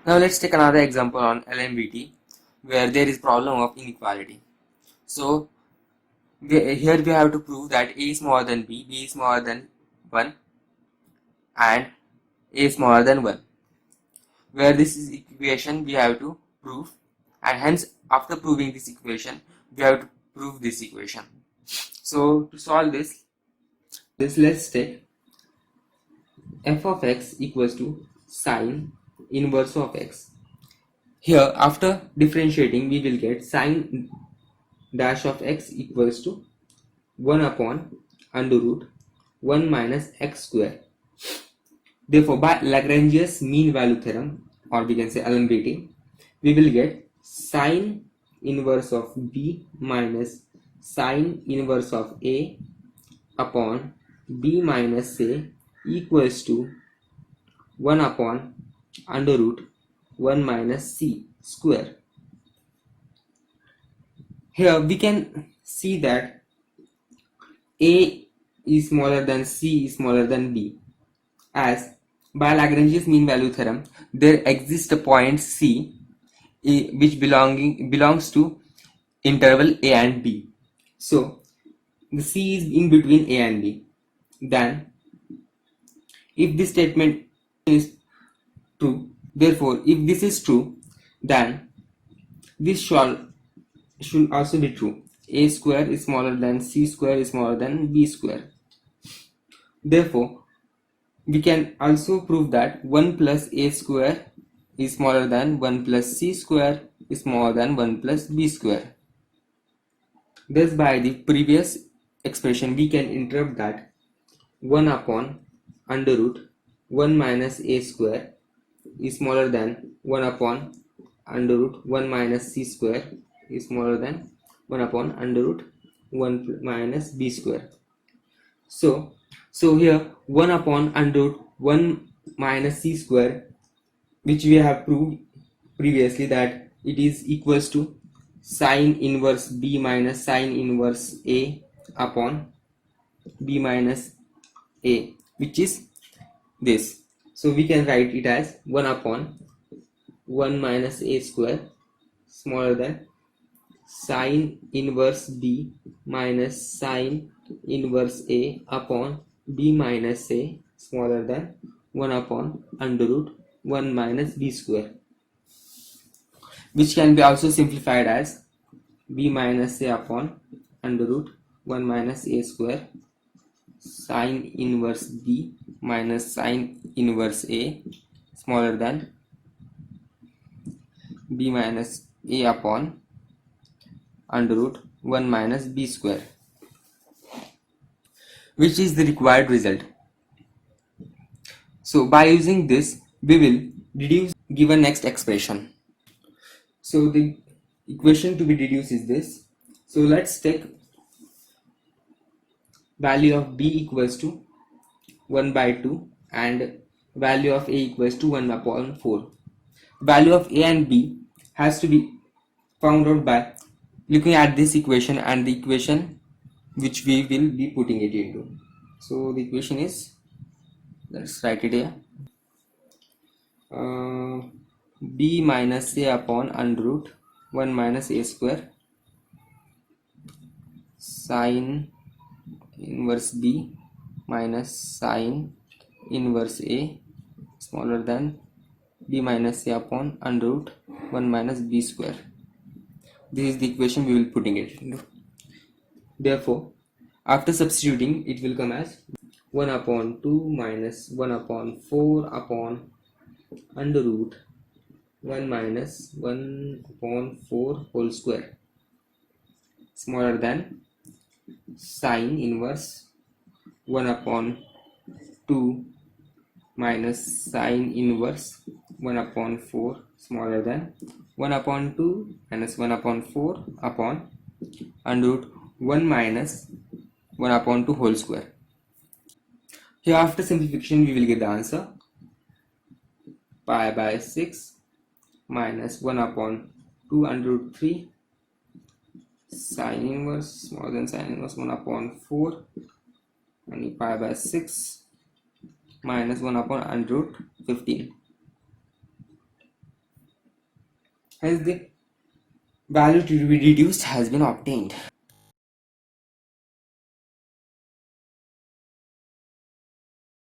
Now let's take another example on Lmvt where there is problem of inequality. So here we have to prove that A is smaller than B is smaller than 1 and A is smaller than 1. Where this is equation we have to prove, and hence after proving this equation we have to prove this equation. So to solve this let's take f of x equals to sine inverse of x. Here after differentiating we will get sine dash of x equals to 1 upon under root 1 minus x square. Therefore by Lagrange's mean value theorem, or we can say Lmvt, we will get sine inverse of b minus sine inverse of a upon b minus a equals to 1 upon under root 1 minus c square. Here we can see that a is smaller than c is smaller than b, as by Lagrange's mean value theorem there exists a point c which belongs to interval a and b. So the c is in between a and b. Then if this statement is true, therefore if this is true, then this should also be true. A square is smaller than c square is smaller than b square. Therefore we can also prove that 1 plus a square is smaller than 1 plus c square is smaller than 1 plus b square. Thus by the previous expression we can interpret that 1 upon under root 1 minus a square is smaller than 1 upon under root 1 minus c square is smaller than 1 upon under root 1 minus b square. So here 1 upon under root 1 minus c square, which we have proved previously that it is equals to sine inverse b minus sine inverse a upon b minus a, which is this. So we can write it as 1 upon 1 minus a square smaller than sine inverse b minus sine inverse a upon b minus a smaller than 1 upon under root 1 minus b square, which can be also simplified as b minus a upon under root 1 minus a square sine inverse b minus sine inverse a smaller than b minus a upon under root 1 minus b square, which is the required result. So by using this we will deduce given next expression. So the equation to be deduced is this. So let's take value of b equals to 1 by 2 and value of a equals to 1 upon 4. Value of a and b has to be found out by looking at this equation and the equation which we will be putting it into. So the equation is, let's write it here, b minus a upon under root 1 minus a square sine inverse b minus sine inverse a smaller than b minus a upon under root 1 minus b square. This is the equation we will putting it into. Therefore after substituting it will come as 1 upon 2 minus 1 upon 4 upon under root 1 minus 1 upon 4 whole square smaller than sine inverse 1 upon 2 minus sine inverse 1 upon 4 smaller than 1 upon 2 minus 1 upon 4 upon under root 1 minus 1 upon 2 whole square. Here after simplification we will get the answer pi by 6 minus 1 upon 2 under root 3 sine inverse smaller than sine inverse 1 upon 4 and pi by 6 minus 1 upon under root 15. Hence the value to be reduced has been obtained.